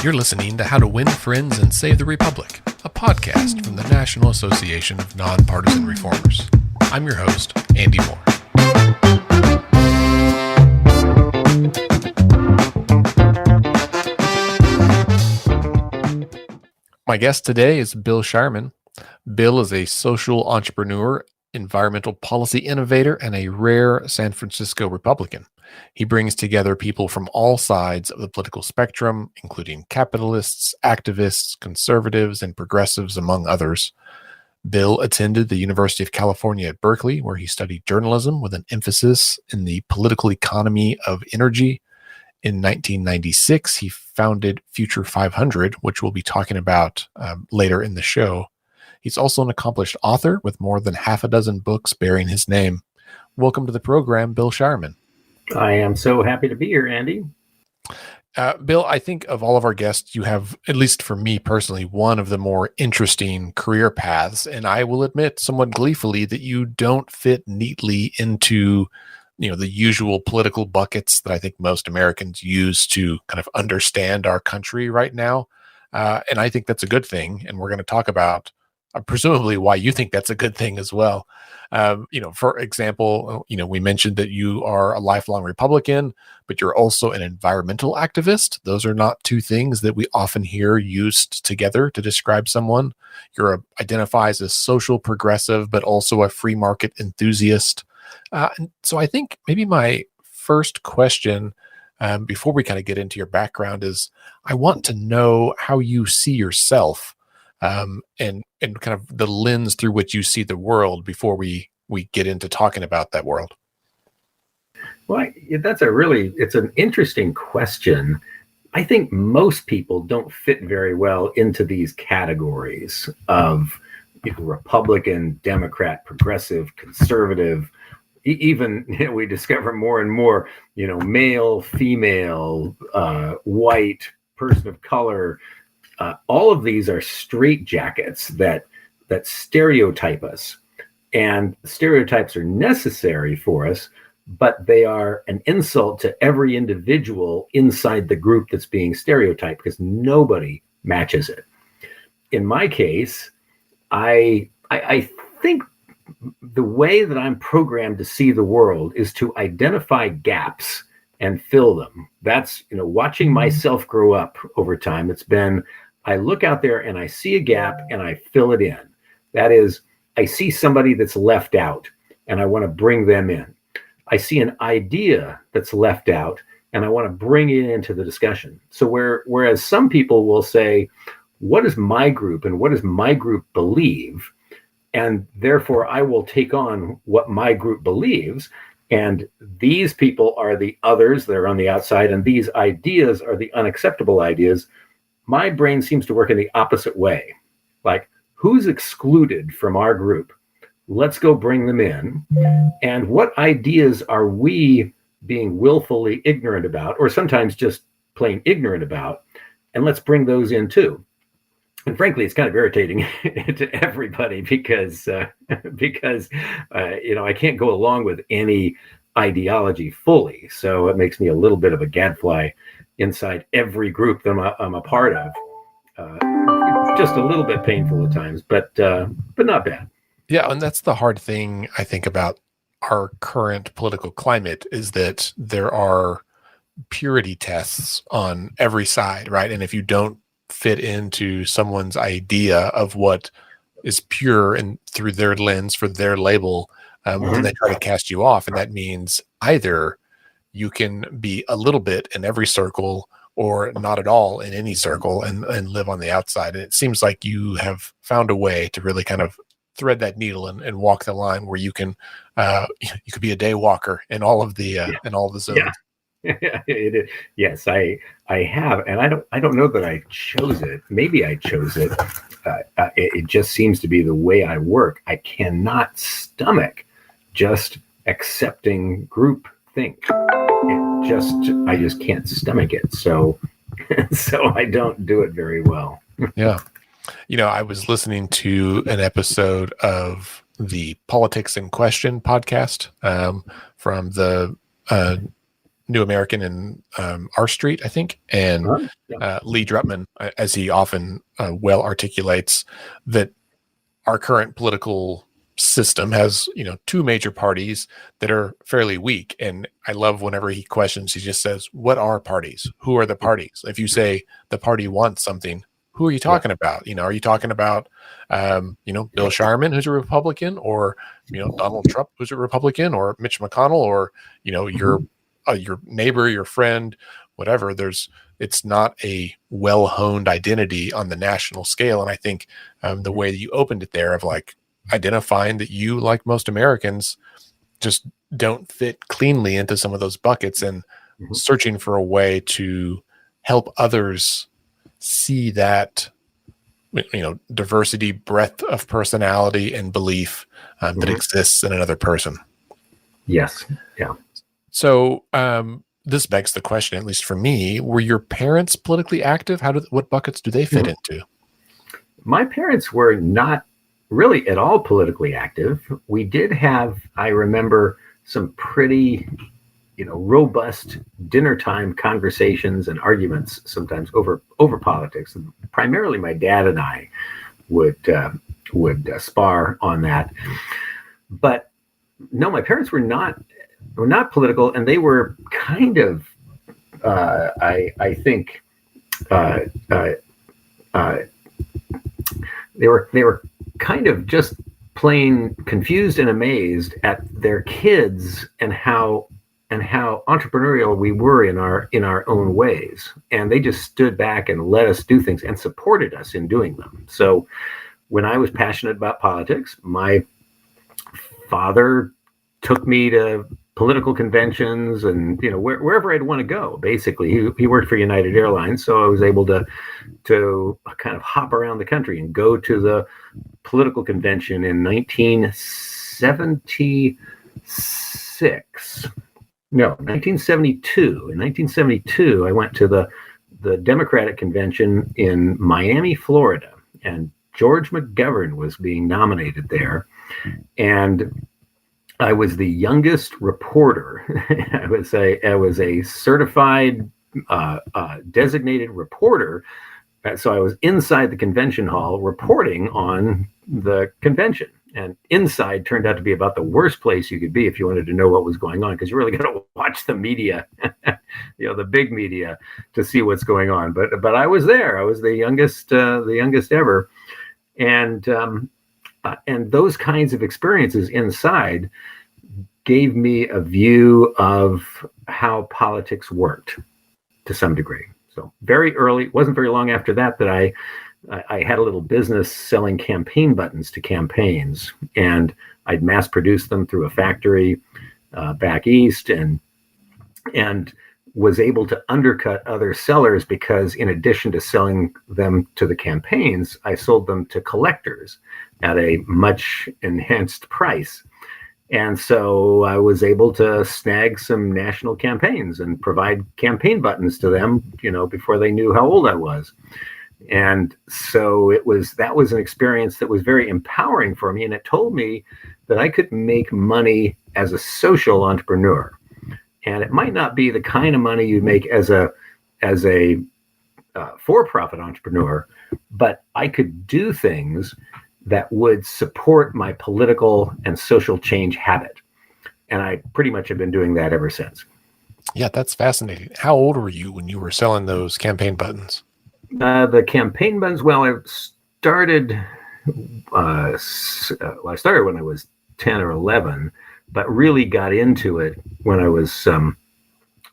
You're listening to How to Win Friends and Save the Republic, a podcast from the National Association of Nonpartisan Reformers. I'm your host, Andy Moore. My guest today is Bill Shireman. Bill is a social entrepreneur, environmental policy innovator, and a rare San Francisco Republican. He brings together people from all sides of the political spectrum, including capitalists, activists, conservatives, and progressives, among others. Bill attended the University of California at Berkeley, where he studied journalism with an emphasis in the political economy of energy. In 1996, he founded Future 500, which we'll be talking about later in the show. He's also an accomplished author with more than half a dozen books bearing his name. Welcome to the program, Bill Shireman. I am so happy to be here, Andy. Bill, I think of all of our guests, you have, at least for me personally, one of the more interesting career paths. And I will admit somewhat gleefully that you don't fit neatly into, the usual political buckets that I think most Americans use to kind of understand our country right now. And I think that's a good thing. And we're going to talk about presumably why you think that's a good thing as well. For example, we mentioned that you are a lifelong Republican, but you're also an environmental activist. Those are not two things that we often hear used together to describe someone. You're identify as a social progressive, but also a free market enthusiast. And so I think maybe my first question, before we kind of get into your background, is I want to know how you see yourself. And kind of the lens through which you see the world before we get into talking about that world. Well, it's an interesting question. I think most people don't fit very well into these categories of Republican, Democrat, progressive, conservative. Even we discover more and more, male, female, white, person of color. All of these are straitjackets that stereotype us, and stereotypes are necessary for us, but they are an insult to every individual inside the group that's being stereotyped because nobody matches it. In my case, I think the way that I'm programmed to see the world is to identify gaps and fill them. That's, watching myself grow up over time. It's been, I look out there and I see a gap and I fill it in. That is, I see somebody that's left out and I want to bring them in. I see an idea that's left out and I want to bring it into the discussion. So whereas some people will say, what is my group and what does my group believe? And therefore I will take on what my group believes. And these people are the others that are on the outside, and these ideas are the unacceptable ideas. My brain seems to work in the opposite way. Like, who's excluded from our group? Let's go bring them in. And what ideas are we being willfully ignorant about, or sometimes just plain ignorant about? And let's bring those in too. And frankly, it's kind of irritating to everybody because I can't go along with any ideology fully. So it makes me a little bit of a gadfly inside every group that I'm a part of. Just a little bit painful at times, but not bad. Yeah, and that's the hard thing, I think, about our current political climate is that there are purity tests on every side, right? And if you don't fit into someone's idea of what is pure and through their lens for their label, then they try to cast you off. And that means either you can be a little bit in every circle or not at all in any circle and live on the outside. And it seems like you have found a way to really kind of thread that needle and walk the line where you can, you could be a day walker in all of the, in all of the zones. Yeah. It is. Yes, I have, and I don't know that I chose it. Maybe I chose it. It just seems to be the way I work. I cannot stomach just accepting group think. I just can't stomach it. So I don't do it very well. Yeah. I was listening to an episode of the Politics in Question podcast from the New American in R Street, I think, and Yeah. Lee Drutman, as he often well articulates, that our current political system has, two major parties that are fairly weak. And I love whenever he questions, he just says, what are parties? Who are the parties? If you say the party wants something, who are you Yeah. talking about? Are you talking about, Bill Shireman, who's a Republican, or, Donald Trump, who's a Republican, or Mitch McConnell, or, your neighbor, your friend, whatever. It's not a well-honed identity on the national scale. And I think the way that you opened it there of like identifying that you, like most Americans, just don't fit cleanly into some of those buckets, and searching for a way to help others see that, diversity, breadth of personality and belief that exists in another person. Yes. Yeah. So this begs the question, at least for me, were your parents politically active? What buckets do they fit into? My parents were not really at all politically active. We did have, I remember, some pretty, robust dinner time conversations and arguments sometimes over politics. Primarily, my dad and I would spar on that. But no, my parents were not political, and they were kind of, I think, they were kind of just plain confused and amazed at their kids and how entrepreneurial we were in our own ways, and they just stood back and let us do things and supported us in doing them. So when I was passionate about politics, my father took me to political conventions and wherever I'd want to go. Basically, he worked for United Airlines, so I was able to kind of hop around the country and go to the political convention in 1976. No, 1972. In 1972, I went to the Democratic convention in Miami, Florida, and George McGovern was being nominated there, and I was the youngest reporter. I was a certified designated reporter. So I was inside the convention hall reporting on the convention. And inside turned out to be about the worst place you could be if you wanted to know what was going on, because you really got to watch the media, the big media, to see what's going on. But I was there. I was the youngest ever, and those kinds of experiences inside gave me a view of how politics worked to some degree. So very early, it wasn't very long after that I had a little business selling campaign buttons to campaigns, and I'd mass produce them through a factory back east, and was able to undercut other sellers because in addition to selling them to the campaigns, I sold them to collectors at a much enhanced price. And so I was able to snag some national campaigns and provide campaign buttons to them, before they knew how old I was. And so that was an experience that was very empowering for me. And it told me that I could make money as a social entrepreneur. And it might not be the kind of money you make as a for-profit entrepreneur, but I could do things that would support my political and social change habit. And I pretty much have been doing that ever since. Yeah, that's fascinating. How old were you when you were selling those campaign buttons? The campaign buttons, well, I started when I was 10 or 11, but really got into it when I was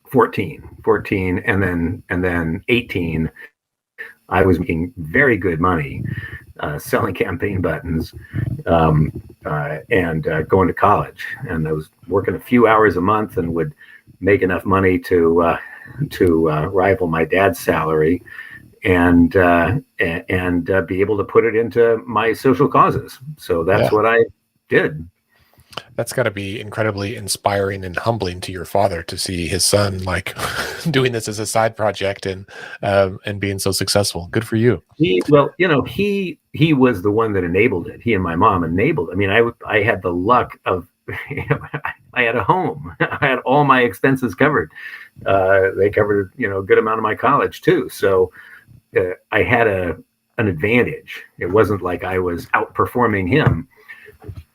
14, and then 18. I was making very good money selling campaign buttons and going to college. And I was working a few hours a month and would make enough money to rival my dad's salary and be able to put it into my social causes. So that's what I did. That's got to be incredibly inspiring and humbling to your father to see his son like doing this as a side project and being so successful. Good for you. He was the one that enabled it. He and my mom enabled it. I mean, I had the luck of I had a home. I had all my expenses covered. They covered, a good amount of my college too. So I had an advantage. It wasn't like I was outperforming him.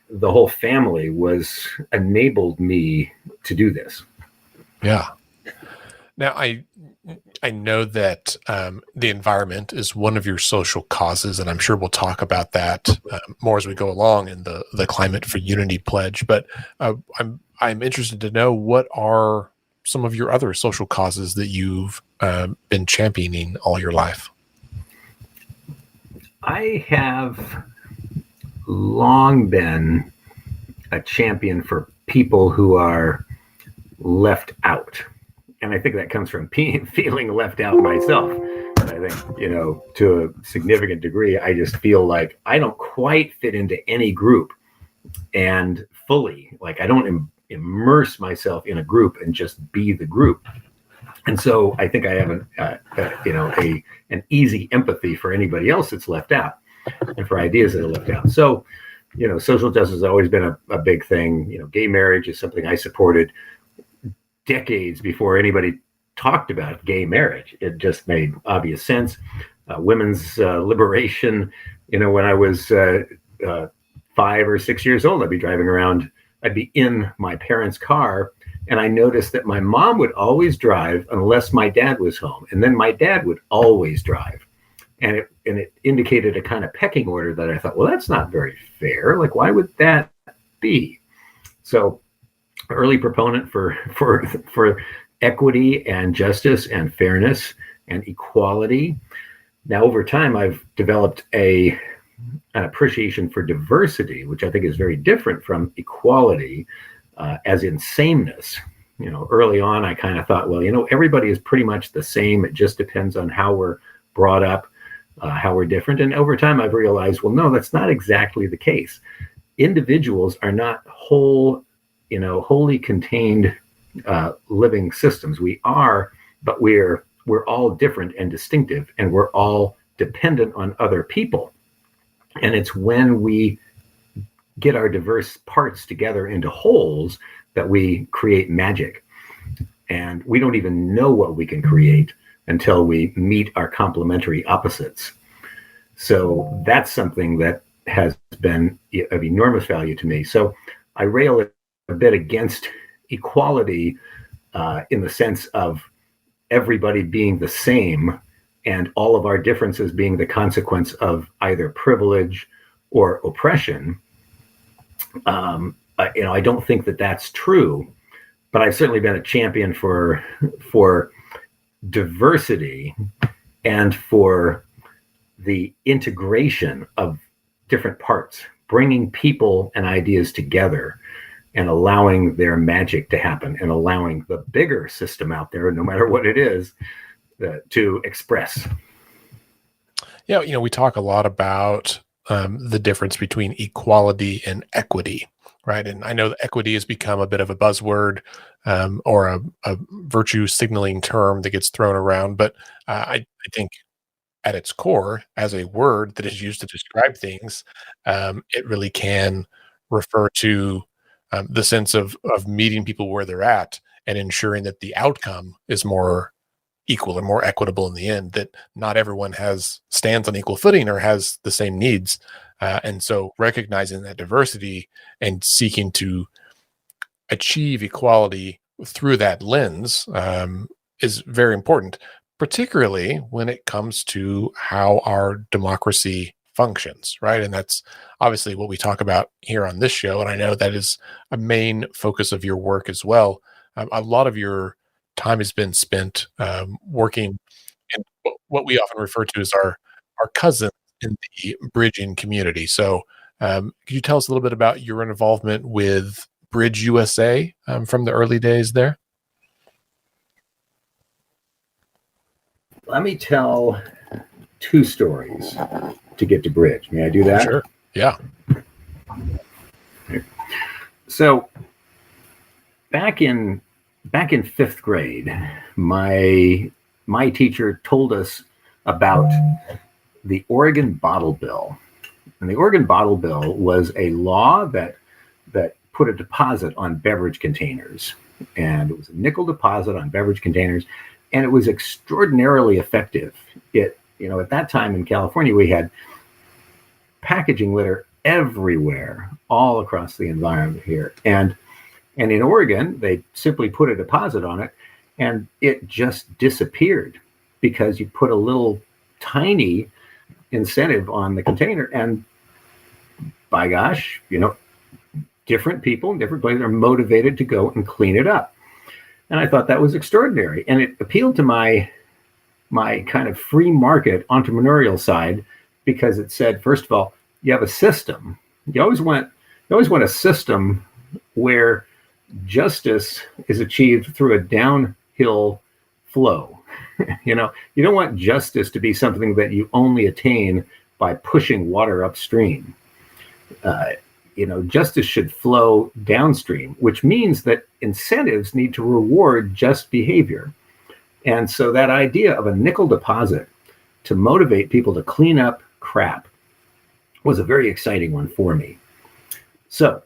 The whole family was enabled me to do this. Yeah. Now, I know that the environment is one of your social causes, and I'm sure we'll talk about that more as we go along in the Climate for Unity pledge. But I'm interested to know, what are some of your other social causes that you've been championing all your life? I have long been a champion for people who are left out. And I think that comes from feeling left out myself. I think, to a significant degree, I just feel like I don't quite fit into any group, and fully, like, I don't immerse myself in a group and just be the group. And so I think I have an easy empathy for anybody else that's left out, and for ideas that are left out. So, social justice has always been a big thing. Gay marriage is something I supported decades before anybody talked about gay marriage. It just made obvious sense. Women's liberation. When I was 5 or 6 years old, I'd be driving around. I'd be in my parents' car, and I noticed that my mom would always drive unless my dad was home, and then my dad would always drive. And it indicated a kind of pecking order that I thought, well, that's not very fair. Like, why would that be? So, early proponent for equity and justice and fairness and equality. Now, over time, I've developed an appreciation for diversity, which I think is very different from equality, as in sameness. Early on, I kind of thought, well, everybody is pretty much the same. It just depends on how we're brought up, how we're different. And over time, I've realized, well, no, that's not exactly the case. Individuals are not wholly contained living systems. We are, but we're all different and distinctive, and we're all dependent on other people. And it's when we get our diverse parts together into wholes that we create magic. And we don't even know what we can create until we meet our complementary opposites. So that's something that has been of enormous value to me. So I rail a bit against equality in the sense of everybody being the same and all of our differences being the consequence of either privilege or oppression. I don't think that that's true, but I've certainly been a champion for diversity and for the integration of different parts, bringing people and ideas together and allowing their magic to happen, and allowing the bigger system out there, no matter what it is, to express. Yeah, we talk a lot about the difference between equality and equity, right? And I know that equity has become a bit of a buzzword, or a virtue signaling term that gets thrown around. But I think at its core, as a word that is used to describe things, it really can refer to the sense of meeting people where they're at and ensuring that the outcome is more equal and more equitable in the end, that not everyone stands on equal footing or has the same needs. And so recognizing that diversity and seeking to achieve equality through that lens is very important, particularly when it comes to how our democracy functions, right? And that's obviously what we talk about here on this show. And I know that is a main focus of your work as well. A lot of your time has been spent working in what we often refer to as our cousins in the bridging community. So could you tell us a little bit about your involvement with Bridge USA from the early days there? Let me tell 2 stories to get to Bridge. May I do that? Sure. Yeah. So back in 5th grade, my teacher told us about the Oregon Bottle Bill. And the Oregon Bottle Bill was a law that put a deposit on beverage containers. And it was a nickel deposit on beverage containers. And it was extraordinarily effective. At that time in California, we had packaging litter everywhere, all across the environment here. And in Oregon, they simply put a deposit on it, and it just disappeared because you put a little tiny incentive on the container. And by gosh, different people in different places are motivated to go and clean it up. And I thought that was extraordinary. And it appealed to my kind of free market entrepreneurial side, because it said, first of all, you have a system. You always want a system where justice is achieved through a downhill flow. You don't want justice to be something that you only attain by pushing water upstream. Justice should flow downstream, which means that incentives need to reward just behavior. And so that idea of a nickel deposit to motivate people to clean up crap was a very exciting one for me. So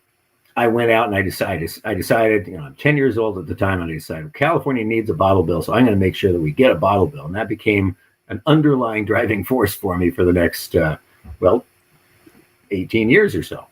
I went out and I decided, I'm 10 years old at the time, and I decided California needs a bottle bill, so I'm going to make sure that we get a bottle bill. And that became an underlying driving force for me for the next, 18 years or so.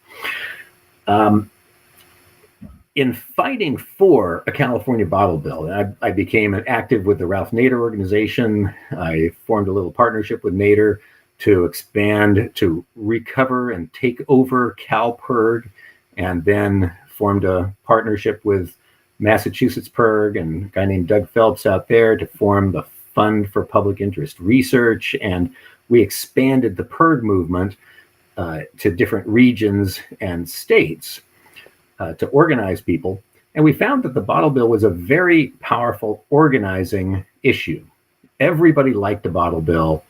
In fighting for a California bottle bill, I became an active with the Ralph Nader organization. I formed a little partnership with Nader to expand, to recover and take over CalPIRG, and then formed a partnership with Massachusetts PIRG and a guy named Doug Phelps out there to form the Fund for Public Interest Research. And we expanded the PIRG movement to different regions and states to organize people. And we found that the bottle bill was a very powerful organizing issue. Everybody liked the bottle bill,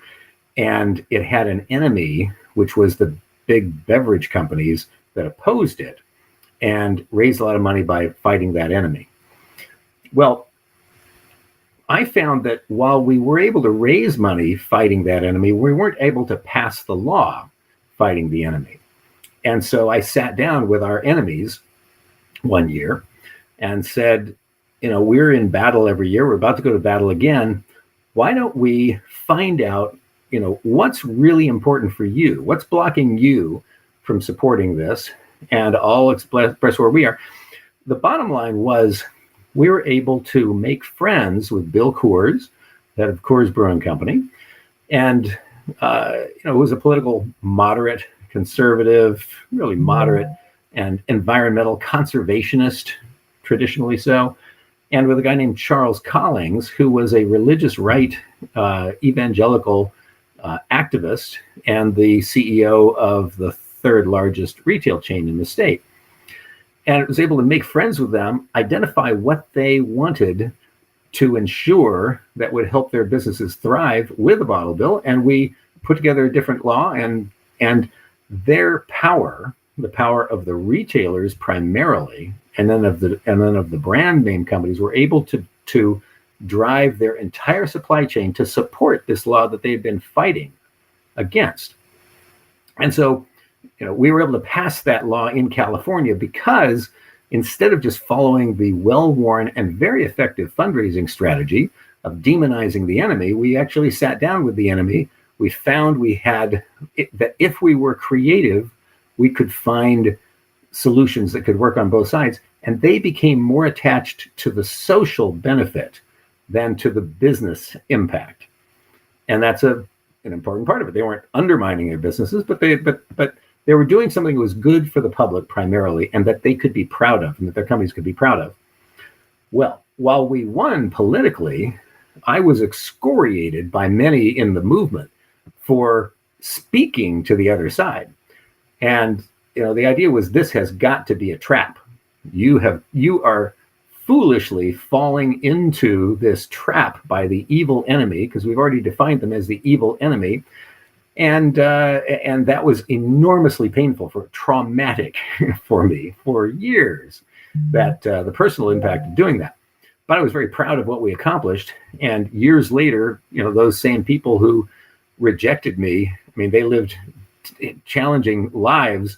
and it had an enemy, which was the big beverage companies that opposed it and raised a lot of money by fighting that enemy. Well, I found that while we were able to raise money fighting that enemy, we weren't able to pass the law fighting the enemy. And so I sat down with our enemies one year and said, we're in battle every year. We're about to go to battle again. Why don't we find out, what's really important for you? What's blocking you from supporting this? And I'll express where we are. The bottom line was we were able to make friends with Bill Coors, head of Coors Brewing Company. And, it was a political moderate, conservative, really moderate, and environmental conservationist, traditionally so. And with a guy named Charles Collings, who was a religious right evangelical activist and the CEO of the third largest retail chain in the state. And it was able to make friends with them, identify what they wanted to ensure that would help their businesses thrive with a bottle bill. And we put together a different law, and their power, the power of the retailers primarily, and then of the brand name companies, were able to drive their entire supply chain to support this law that they had been fighting against. And so, we were able to pass that law in California because instead of just following the well-worn and very effective fundraising strategy of demonizing the enemy, we actually sat down with the enemy. We found that if we were creative, we could find solutions that could work on both sides. And they became more attached to the social benefit than to the business impact. And that's an important part of it. They weren't undermining their businesses, but they were doing something that was good for the public primarily, and that they could be proud of, and that their companies could be proud of. Well, while we won politically, I was excoriated by many in the movement for speaking to the other side. And the idea was, this has got to be a trap. You are foolishly falling into this trap by the evil enemy, because we've already defined them as the evil enemy. And that was enormously painful, traumatic for me for years, that the personal impact of doing that. But I was very proud of what we accomplished. And years later, those same people who rejected me, they lived challenging lives,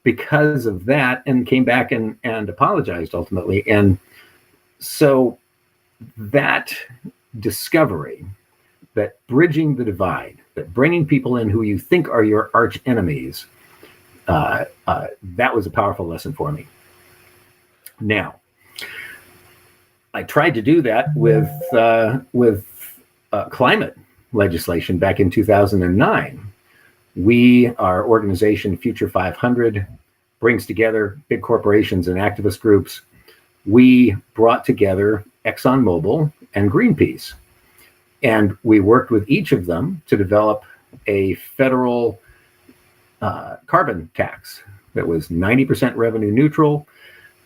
because of that, and came back and apologized ultimately. And so that discovery, that bridging the divide, that bringing people in who you think are your arch enemies, that was a powerful lesson for me. Now, I tried to do that with climate legislation back in 2009. Our organization, Future 500, brings together big corporations and activist groups. We brought together ExxonMobil and Greenpeace, and we worked with each of them to develop a federal carbon tax that was 90% revenue neutral,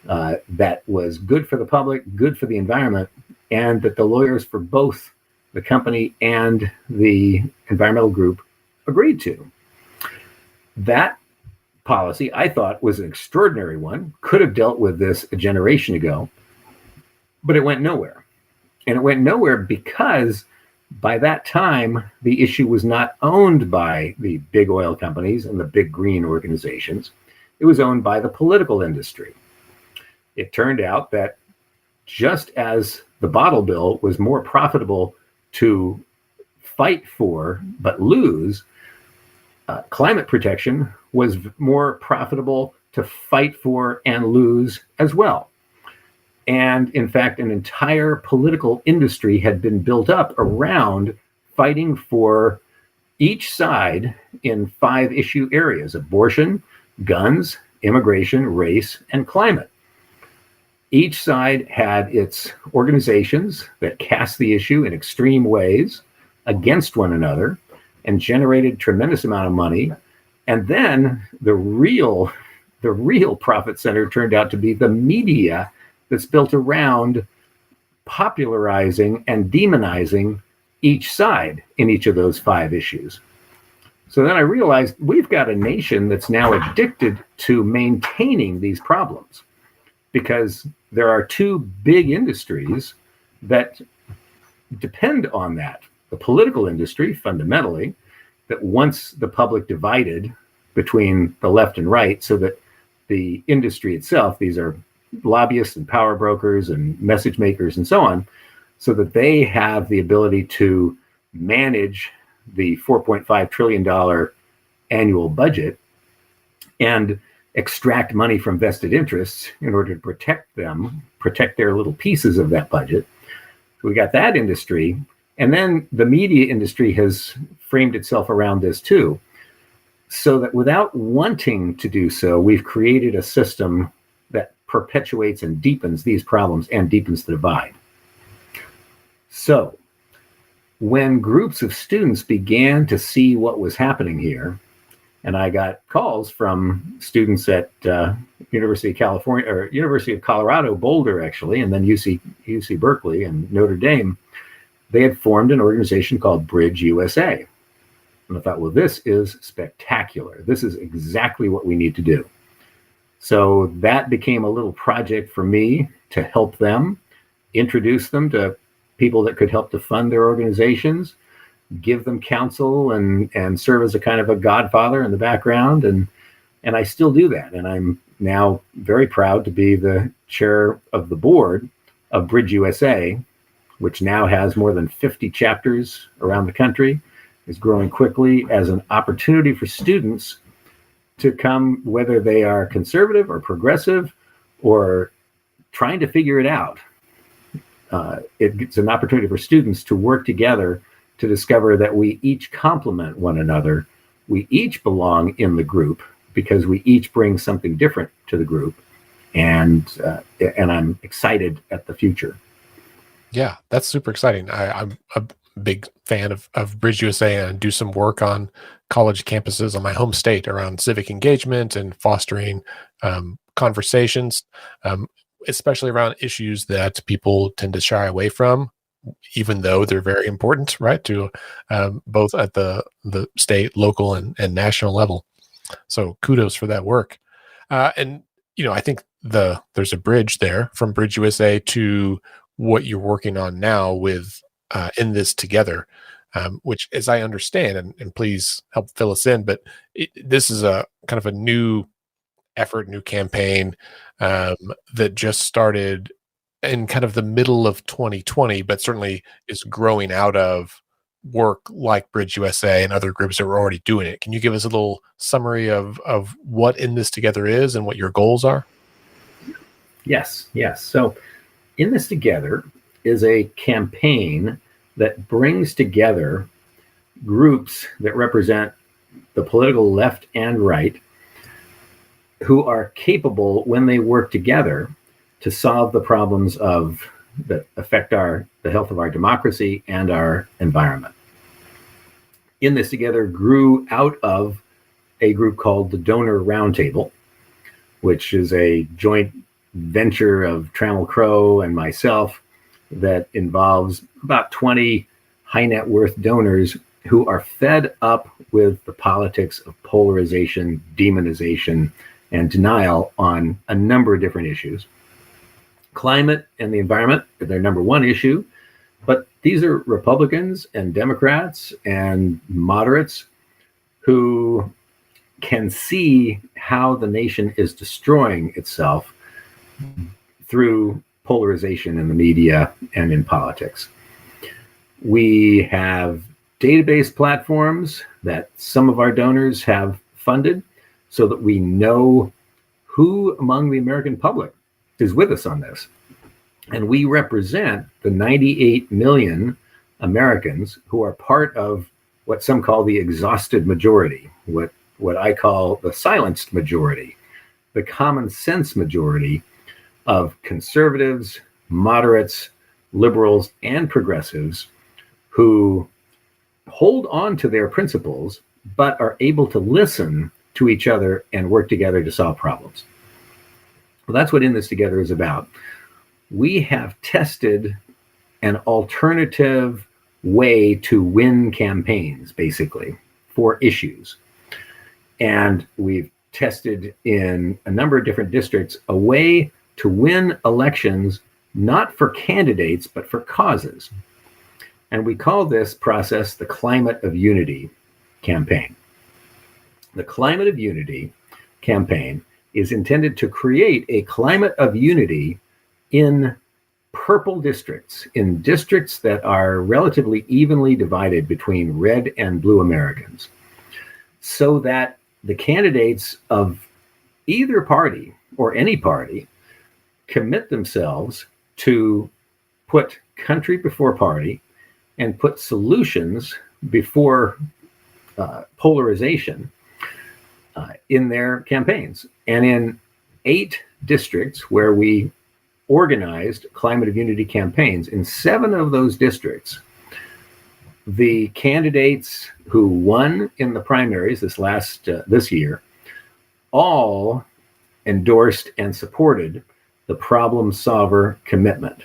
that was good for the public, good for the environment, and that the lawyers for both the company and the environmental group agreed to. That policy, I thought, was an extraordinary one, could have dealt with this a generation ago, but it went nowhere. And it went nowhere because by that time, the issue was not owned by the big oil companies and the big green organizations. It was owned by the political industry. It turned out that just as the bottle bill was more profitable to fight for but lose, climate protection was more profitable to fight for and lose as well. And in fact, an entire political industry had been built up around fighting for each side in 5 issue areas: abortion, guns, immigration, race, and climate. Each side had its organizations that cast the issue in extreme ways against one another and generated tremendous amount of money. And then the real profit center turned out to be the media that's built around popularizing and demonizing each side in each of those 5 issues. So then I realized we've got a nation that's now addicted to maintaining these problems, because there are 2 big industries that depend on that. The political industry, fundamentally, that wants the public divided between the left and right, so that the industry itself, these are lobbyists and power brokers and message makers and so on, so that they have the ability to manage the $4.5 trillion annual budget and extract money from vested interests in order to protect their little pieces of that budget. So we got that industry. And then the media industry has framed itself around this too, so that without wanting to do so, we've created a system that perpetuates and deepens these problems and deepens the divide. So when groups of students began to see what was happening here, and I got calls from students at University of California, or University of Colorado, Boulder, actually, and then UC Berkeley and Notre Dame, they had formed an organization called Bridge USA. And I thought, well, this is spectacular. This is exactly what we need to do. So that became a little project for me to help them, introduce them to people that could help to fund their organizations, give them counsel, and serve as a kind of a godfather in the background. And I still do that. And I'm now very proud to be the chair of the board of Bridge USA, which now has more than 50 chapters around the country, is growing quickly as an opportunity for students to come, whether they are conservative or progressive or trying to figure it out. It's an opportunity for students to work together to discover that we each complement one another. We each belong in the group because we each bring something different to the group. And I'm excited at the future. Yeah, that's super exciting. I'm a big fan of Bridge USA, and do some work on college campuses on my home state around civic engagement and fostering conversations, especially around issues that people tend to shy away from, even though they're very important, right, to both at the state, local, and national level. So kudos for that work. And, I think there's a bridge there from Bridge USA to what you're working on now with In This Together, which, as I understand, and please help fill us in, but this is a kind of a new effort, new campaign that just started in kind of the middle of 2020, but certainly is growing out of work like Bridge USA and other groups that were already doing it. Can you give us a little summary of what In This Together is and what your goals are? Yes, yes. So, In This Together is a campaign that brings together groups that represent the political left and right who are capable, when they work together, to solve the problems that affect the health of our democracy and our environment. In This Together grew out of a group called the Donor Roundtable, which is a joint venture of Trammell Crow and myself that involves about 20 high net worth donors who are fed up with the politics of polarization, demonization, and denial on a number of different issues. Climate and the environment are their number one issue, but these are Republicans and Democrats and moderates who can see how the nation is destroying itself through polarization in the media and in politics. We have database platforms that some of our donors have funded so that we know who among the American public is with us on this. And we represent the 98 million Americans who are part of what some call the exhausted majority, what I call the silenced majority, the common sense majority of conservatives, moderates, liberals, and progressives who hold on to their principles, but are able to listen to each other and work together to solve problems. Well, that's what In This Together is about. We have tested an alternative way to win campaigns, basically, for issues. And we've tested in a number of different districts a way to win elections, not for candidates, but for causes. And we call this process the Climate of Unity campaign. The Climate of Unity campaign is intended to create a climate of unity in purple districts, in districts that are relatively evenly divided between red and blue Americans, so that the candidates of either party or any party commit themselves to put country before party and put solutions before polarization in their campaigns. And in 8 districts where we organized Climate of Unity campaigns, in 7 of those districts, the candidates who won in the primaries this year all endorsed and supported the problem solver commitment.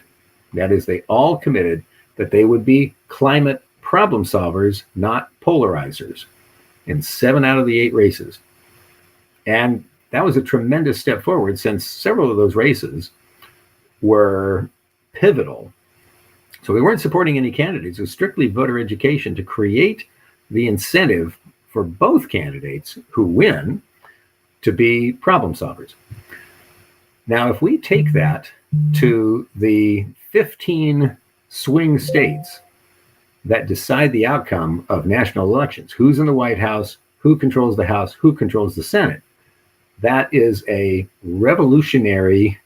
That is, they all committed that they would be climate problem solvers, not polarizers, in 7 out of the 8 races. And that was a tremendous step forward, since several of those races were pivotal. So we weren't supporting any candidates. It was strictly voter education to create the incentive for both candidates who win to be problem solvers. Now, if we take that to the 15 swing states that decide the outcome of national elections, who's in the White House, who controls the House, who controls the Senate, that is a revolutionary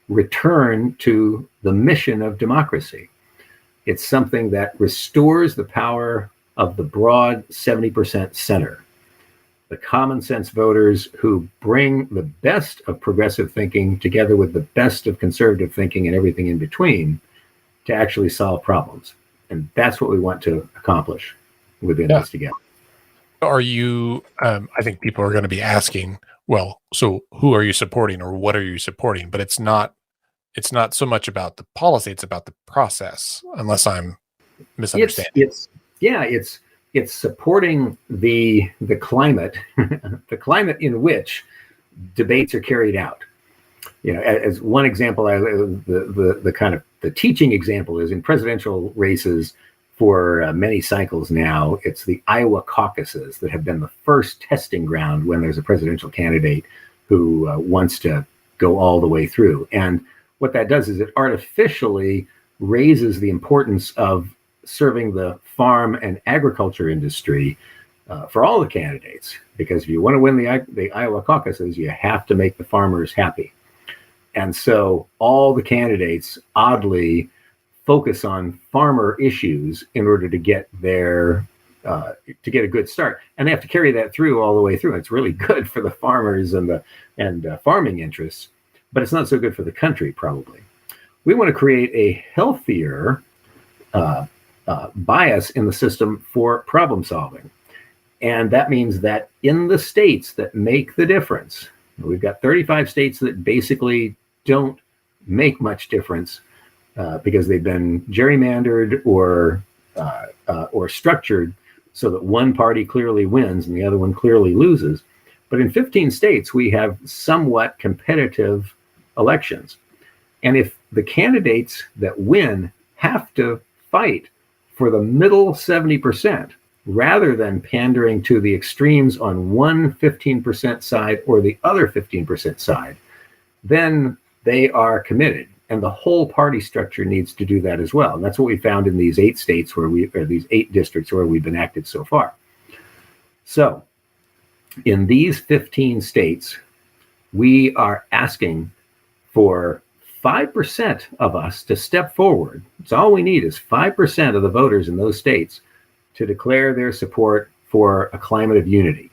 return to the mission of democracy. It's something that restores the power of the broad 70% center, the common sense voters who bring the best of progressive thinking together with the best of conservative thinking and everything in between to actually solve problems. And that's what we want to accomplish within this together. Are you, I think people are going to be asking, well, so who are you supporting or what are you supporting? But it's not so much about the policy, it's about the process, unless I'm misunderstanding. It's supporting the climate, the climate in which debates are carried out. You know, as one example, the kind of the teaching example is in presidential races for many cycles now. It's the Iowa caucuses that have been the first testing ground when there's a presidential candidate who wants to go all the way through. And what that does is it artificially raises the importance of serving the farm and agriculture industry for all the candidates. Because if you want to win the Iowa caucuses, you have to make the farmers happy. And so all the candidates oddly focus on farmer issues in order to get their to get a good start, and they have to carry that through all the way through. It's really good for the farmers and the farming interests, but it's not so good for the country. Probably, we want to create a healthier bias in the system for problem solving, and that means that in the states that make the difference, we've got 35 states that basically don't make much difference because they've been gerrymandered or structured so that one party clearly wins and the other one clearly loses. But in 15 states, we have somewhat competitive elections. And if the candidates that win have to fight for the middle 70%, rather than pandering to the extremes on one 15% side or the other 15% side, then they are committed. And the whole party structure needs to do that as well. And that's what we found in these 8 states these 8 districts where we've been active so far. So in these 15 states, we are asking for 5% of us to step forward. It's all we need is 5% of the voters in those states to declare their support for a climate of unity.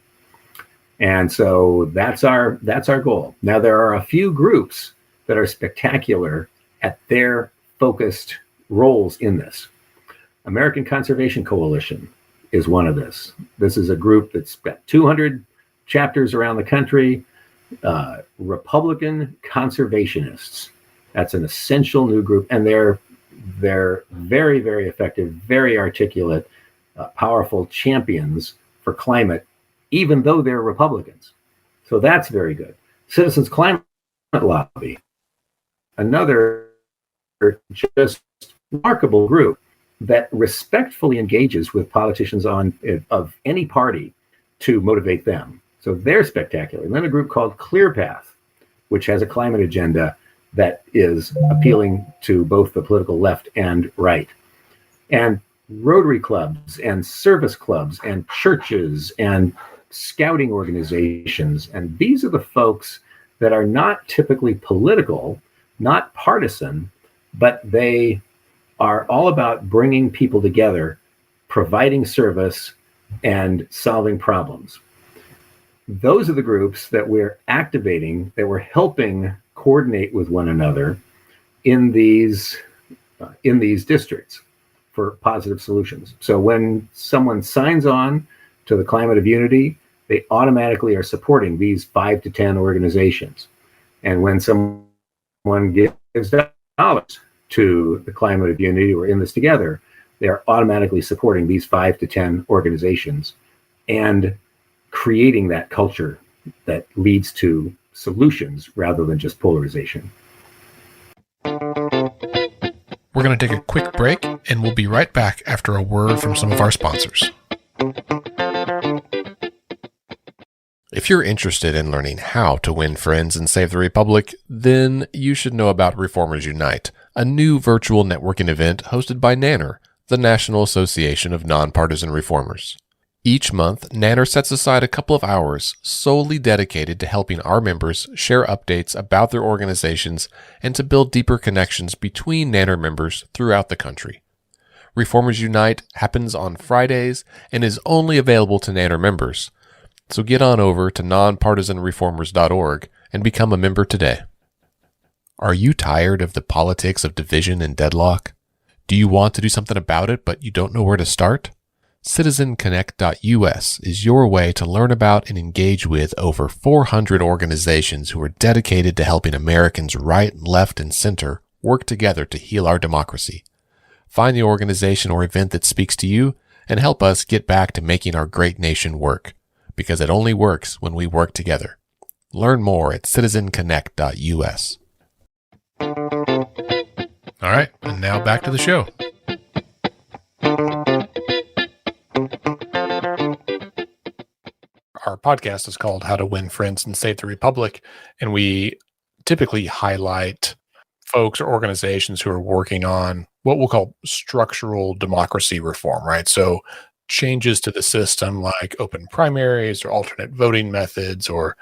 And so that's our goal. Now, there are a few groups that are spectacular at their focused roles in this. American Conservation Coalition is one of this. This is a group that's got 200 chapters around the country. Republican conservationists. That's an essential new group, and they're very, very effective, very articulate, powerful champions for climate, even though they're Republicans. So that's very good. Citizens Climate Lobby, another just remarkable group that respectfully engages with politicians of any party to motivate them. So they're spectacular. And then a group called Clear Path, which has a climate agenda that is appealing to both the political left and right. And Rotary clubs and service clubs and churches and scouting organizations. And these are the folks that are not typically political, not partisan, but they are all about bringing people together, providing service, and solving problems. Those are the groups that we're activating, that we're helping coordinate with one another in these districts for positive solutions. So when someone signs on to the Climate of Unity, they automatically are supporting these 5 to 10 organizations. And when someone gives dollars to the Climate of Unity, we're in this together, they are automatically supporting these 5 to 10 organizations and creating that culture that leads to solutions rather than just polarization. We're going to take a quick break, and we'll be right back after a word from some of our sponsors. If you're interested in learning how to win friends and save the Republic, then you should know about Reformers Unite, a new virtual networking event hosted by NANNER, the National Association of Nonpartisan Reformers. Each month, NANNER sets aside a couple of hours solely dedicated to helping our members share updates about their organizations and to build deeper connections between NANNER members throughout the country. Reformers Unite happens on Fridays and is only available to NANNER members. So get on over to nonpartisanreformers.org and become a member today. Are you tired of the politics of division and deadlock? Do you want to do something about it, but you don't know where to start? CitizenConnect.us is your way to learn about and engage with over 400 organizations who are dedicated to helping Americans right, left, and center work together to heal our democracy. Find the organization or event that speaks to you and help us get back to making our great nation work, because it only works when we work together. Learn more at CitizenConnect.us. All right, and now back to the show. our podcast is called How to Win Friends and Save the Republic. And we typically highlight folks or organizations who are working on what we'll call structural democracy reform, right? So changes to the system like open primaries or alternate voting methods or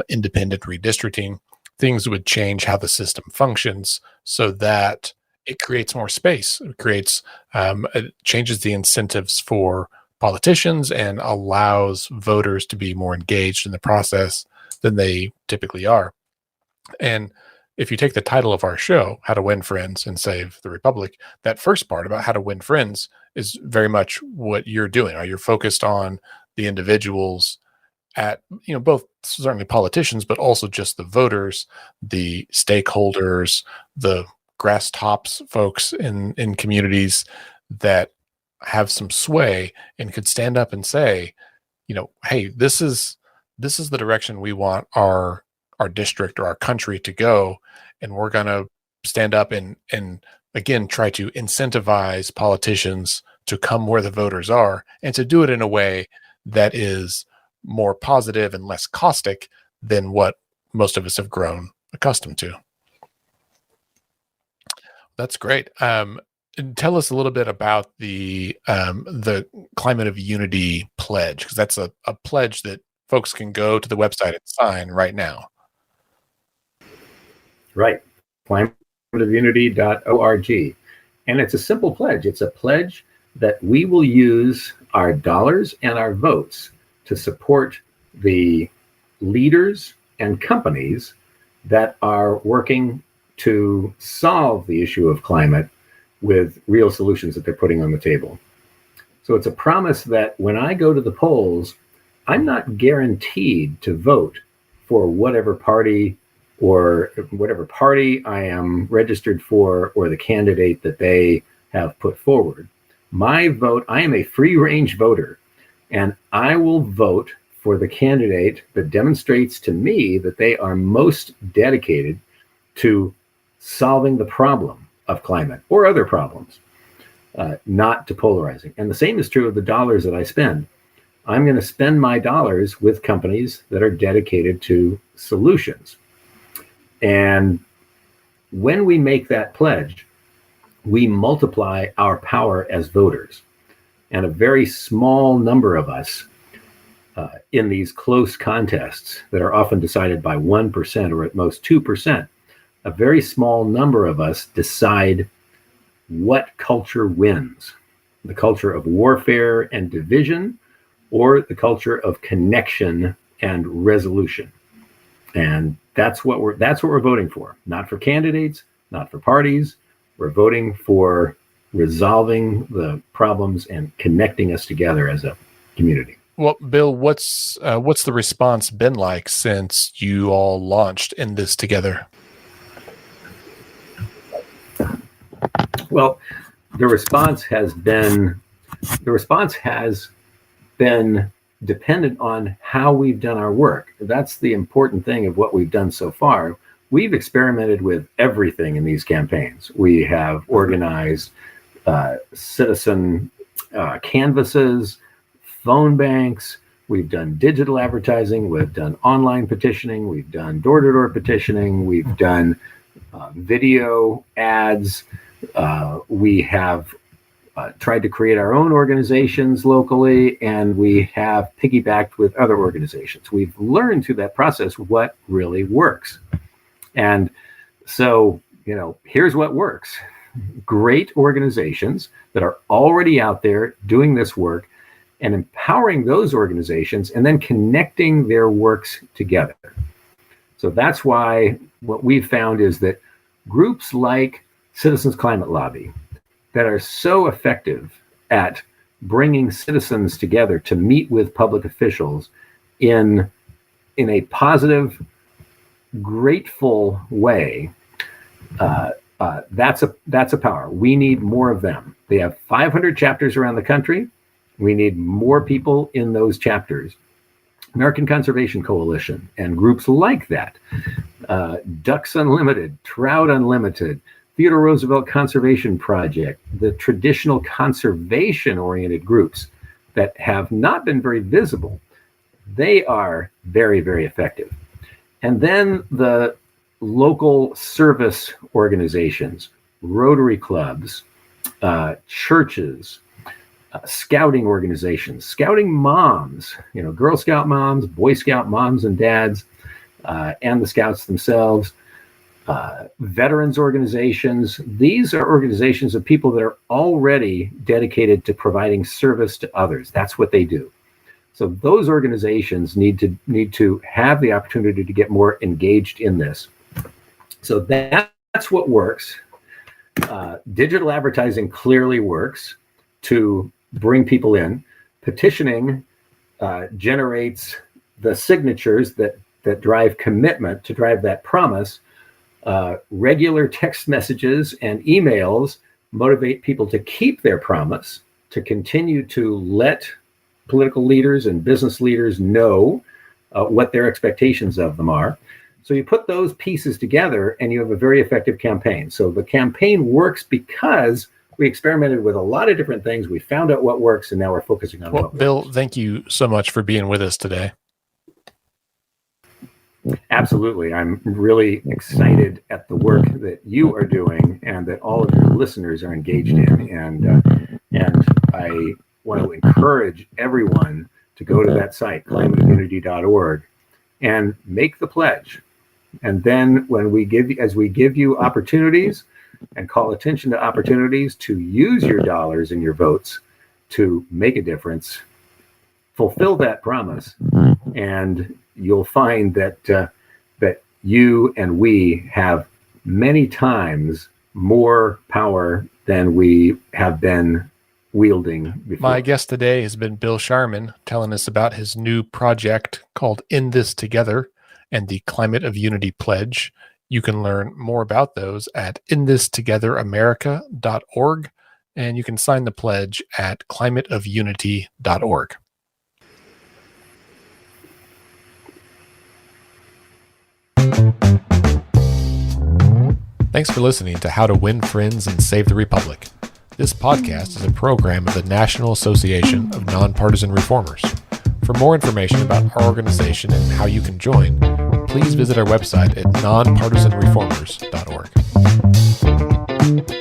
independent redistricting, things that would change how the system functions so that it creates more space. It changes the incentives for politicians and allows voters to be more engaged in the process than they typically are. And if you take the title of our show, How to Win Friends and Save the Republic, that first part about how to win friends is very much what you're doing. Right? You're focused on the individuals at, both certainly politicians, but also just the voters, the stakeholders, the grass tops folks in communities that have some sway and could stand up and say, hey, this is the direction we want our district or our country to go, and we're going to stand up and again try to incentivize politicians to come where the voters are and to do it in a way that is more positive and less caustic than what most of us have grown accustomed to. That's great. Tell us a little bit about the Climate of Unity pledge, because that's a pledge that folks can go to the website and sign right now. Right. climateofunity.org. And it's a simple pledge. It's a pledge that we will use our dollars and our votes to support the leaders and companies that are working to solve the issue of climate with real solutions that they're putting on the table. So it's a promise that when I go to the polls, I'm not guaranteed to vote for whatever party I am registered for or the candidate that they have put forward. My vote, I am a free range voter, and I will vote for the candidate that demonstrates to me that they are most dedicated to solving the problem of climate or other problems, not to polarizing. And the same is true of the dollars that I spend. I'm going to spend my dollars with companies that are dedicated to solutions. And when we make that pledge, we multiply our power as voters. And a very small number of us in these close contests that are often decided by 1% or at most 2%, a very small number of us decide what culture wins, the culture of warfare and division, or the culture of connection and resolution. And that's what we're voting for, not for candidates, not for parties. We're voting for resolving the problems and connecting us together as a community. Well, Bill, what's the response been like since you all launched in this together? Well, the response has been dependent on how we've done our work. That's the important thing of what we've done so far. We've experimented with everything in these campaigns. We have organized citizen canvases, phone banks. We've done digital advertising. We've done online petitioning. We've done door-to-door petitioning. We've done video ads. We have tried to create our own organizations locally, and we have piggybacked with other organizations. We've learned through that process what really works. And so, here's what works. Great organizations that are already out there doing this work and empowering those organizations and then connecting their works together. So that's why what we've found is that groups like Citizens Climate Lobby that are so effective at bringing citizens together to meet with public officials in a positive, grateful way, that's a power. We need more of them. They have 500 chapters around the country. We need more people in those chapters. American Conservation Coalition and groups like that, Ducks Unlimited, Trout Unlimited, Theodore Roosevelt Conservation Project, the traditional conservation-oriented groups that have not been very visible. They are very, very effective. And then the local service organizations, Rotary clubs, churches, scouting organizations, scouting moms, Girl Scout moms, Boy Scout moms and dads, and the scouts themselves, veterans organizations. These are organizations of people that are already dedicated to providing service to others. That's what they do. So those organizations need to have the opportunity to get more engaged in this. So that's what works. Digital advertising clearly works to bring people in. Petitioning generates the signatures that drive commitment, to drive that promise. Regular text messages and emails motivate people to keep their promise, to continue to let political leaders and business leaders know what their expectations of them are. So you put those pieces together and you have a very effective campaign. So the campaign works because we experimented with a lot of different things. We found out what works, and now we're focusing on what Bill, works. thank you so much for being with us today. Absolutely. I'm really excited at the work that you are doing and that all of your listeners are engaged in. And I want to encourage everyone to go to that site, climateofunity.org, and make the pledge. And then as we give you opportunities and call attention to opportunities to use your dollars and your votes to make a difference, fulfill that promise, and you'll find that you and we have many times more power than we have been wielding before. My guest today has been Bill Shireman, telling us about his new project called In This Together and the Climate of Unity Pledge. You can learn more about those at inthistogetheramerica.org, and you can sign the pledge at climateofunity.org. Thanks for listening to How to Win Friends and Save the Republic. This podcast is a program of the National Association of Nonpartisan Reformers. For more information about our organization and how you can join, please visit our website at nonpartisanreformers.org.